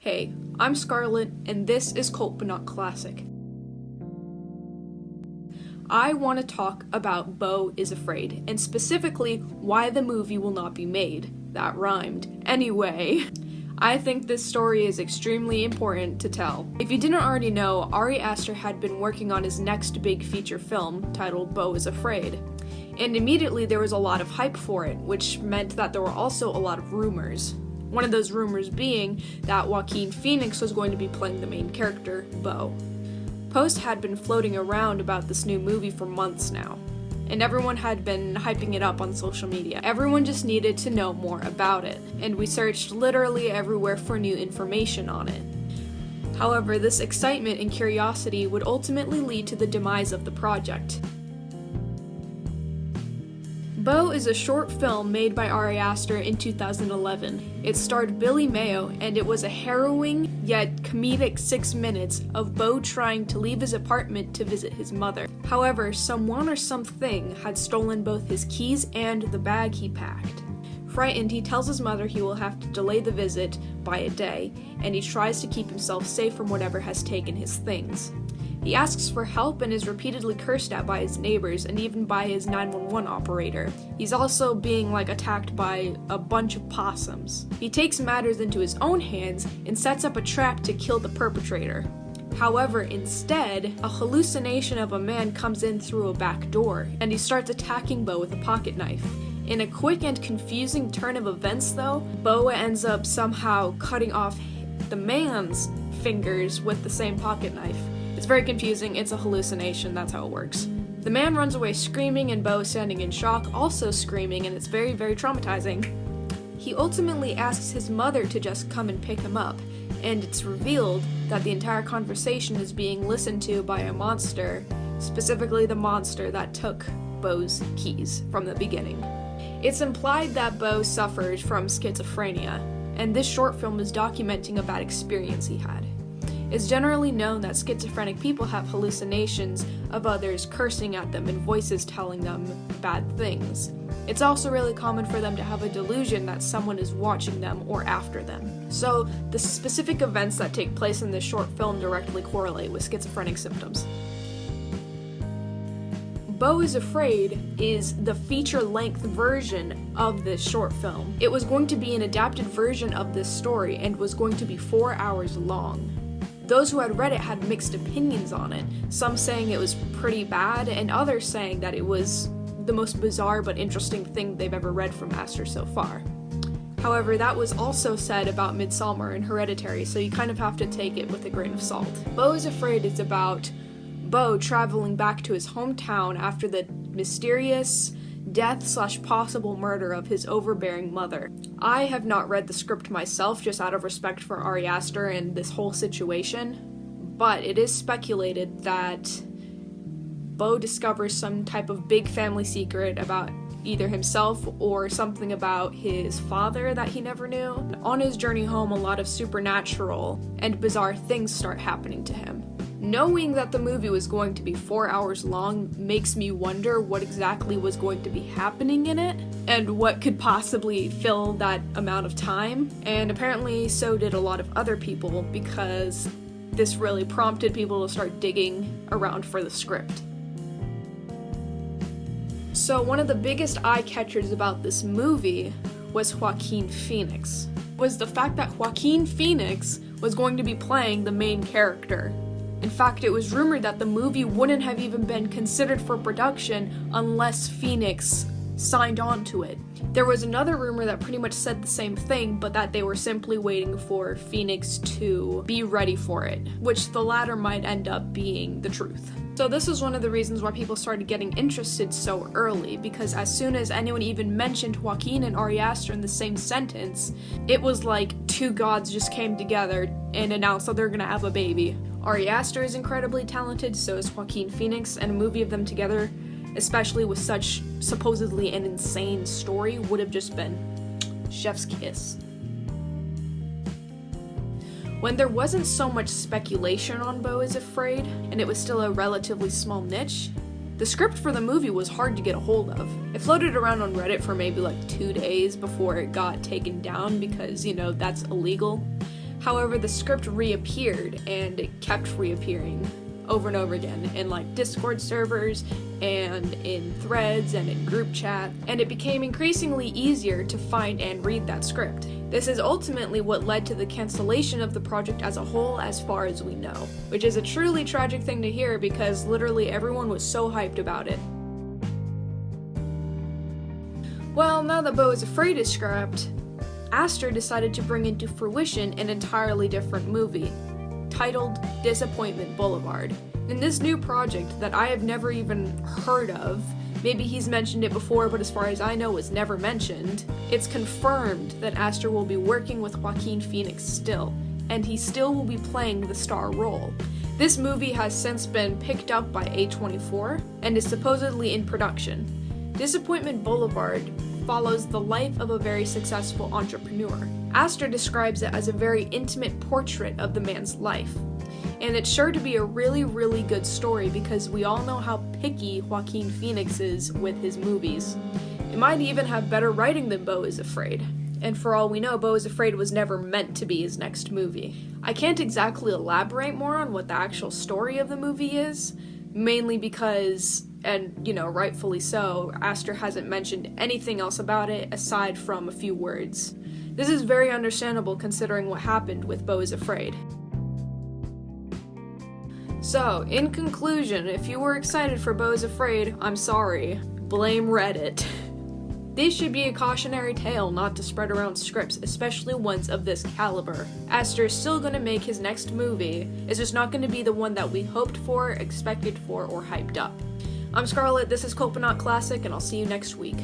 Hey, I'm Scarlett, and this is Cult But Not Classic. I want to talk about Beau is Afraid, and specifically why the movie will not be made. That rhymed. Anyway, I think this story is extremely important to tell. If you didn't already know, Ari Aster had been working on his next big feature film, titled Beau is Afraid. And immediately there was a lot of hype for it, which meant that there were also a lot of rumors. One of those rumors being that Joaquin Phoenix was going to be playing the main character, Beau. Posts had been floating around about this new movie for months now, and everyone had been hyping it up on social media. Everyone just needed to know more about it, and we searched literally everywhere for new information on it. However, this excitement and curiosity would ultimately lead to the demise of the project. Beau is a short film made by Ari Aster in 2011. It starred Billy Mayo, and it was a harrowing yet comedic 6 minutes of Beau trying to leave his apartment to visit his mother. However, someone or something had stolen both his keys and the bag he packed. Frightened, he tells his mother he will have to delay the visit by a day, and he tries to keep himself safe from whatever has taken his things. He asks for help and is repeatedly cursed at by his neighbors and even by his 911 operator. He's also being attacked by a bunch of possums. He takes matters into his own hands and sets up a trap to kill the perpetrator. However, instead, a hallucination of a man comes in through a back door, and he starts attacking Beau with a pocket knife. In a quick and confusing turn of events though, Beau ends up somehow cutting off the man's fingers with the same pocket knife. It's very confusing, it's a hallucination, that's how it works. The man runs away screaming, and Beau, standing in shock, also screaming, and it's very, very traumatizing. He ultimately asks his mother to just come and pick him up, and it's revealed that the entire conversation is being listened to by a monster, specifically the monster that took Beau's keys from the beginning. It's implied that Beau suffered from schizophrenia, and this short film is documenting a bad experience he had. It's generally known that schizophrenic people have hallucinations of others cursing at them and voices telling them bad things. It's also really common for them to have a delusion that someone is watching them or after them. So, the specific events that take place in this short film directly correlate with schizophrenic symptoms. Beau is Afraid is the feature-length version of this short film. It was going to be an adapted version of this story and was going to be 4 hours long. Those who had read it had mixed opinions on it, some saying it was pretty bad, and others saying that it was the most bizarre but interesting thing they've ever read from Aster so far. However, that was also said about Midsommar and Hereditary, so you kind of have to take it with a grain of salt. Beau is Afraid is about Beau traveling back to his hometown after the mysterious death/possible murder of his overbearing mother. I have not read the script myself, just out of respect for Ari Aster and this whole situation, but it is speculated that Beau discovers some type of big family secret about either himself or something about his father that he never knew. On his journey home, a lot of supernatural and bizarre things start happening to him. Knowing that the movie was going to be 4 hours long makes me wonder what exactly was going to be happening in it, and what could possibly fill that amount of time, and apparently so did a lot of other people, because this really prompted people to start digging around for the script. So one of the biggest eye-catchers about this movie was Joaquin Phoenix. Was the fact that Joaquin Phoenix was going to be playing the main character. In fact, it was rumored that the movie wouldn't have even been considered for production unless Phoenix signed on to it. There was another rumor that pretty much said the same thing, but that they were simply waiting for Phoenix to be ready for it, which the latter might end up being the truth. So this was one of the reasons why people started getting interested so early, because as soon as anyone even mentioned Joaquin and Ari Aster in the same sentence, it was like two gods just came together and announced that they're gonna have a baby. Ari Aster is incredibly talented, so is Joaquin Phoenix, and a movie of them together, especially with such supposedly an insane story, would have just been chef's kiss. When there wasn't so much speculation on Beau is Afraid, and it was still a relatively small niche, the script for the movie was hard to get a hold of. It floated around on Reddit for maybe 2 days before it got taken down because, that's illegal. However, the script reappeared, and it kept reappearing over and over again in like Discord servers and in threads and in group chat, and it became increasingly easier to find and read that script. This is ultimately what led to the cancellation of the project as a whole, as far as we know, which is a truly tragic thing to hear because literally everyone was so hyped about it. Well, now that Beau is Afraid is scrapped, Aster decided to bring into fruition an entirely different movie, titled Disappointment Boulevard. In this new project that I have never even heard of, maybe he's mentioned it before, but as far as I know was never mentioned, it's confirmed that Aster will be working with Joaquin Phoenix still, and he still will be playing the star role. This movie has since been picked up by A24 and is supposedly in production. Disappointment Boulevard follows the life of a very successful entrepreneur. Aster describes it as a very intimate portrait of the man's life. And it's sure to be a really, really good story because we all know how picky Joaquin Phoenix is with his movies. It might even have better writing than Beau is Afraid. And for all we know, Beau is Afraid was never meant to be his next movie. I can't exactly elaborate more on what the actual story of the movie is, mainly because, and rightfully so, Aster hasn't mentioned anything else about it aside from a few words. This is very understandable considering what happened with Beau is Afraid. So, in conclusion, if you were excited for Beau is Afraid, I'm sorry. Blame Reddit. This should be a cautionary tale not to spread around scripts, especially ones of this caliber. Aster is still gonna make his next movie, it's just not gonna be the one that we hoped for, expected for, or hyped up. I'm Scarlett, this is Copenhagen Classic, and I'll see you next week.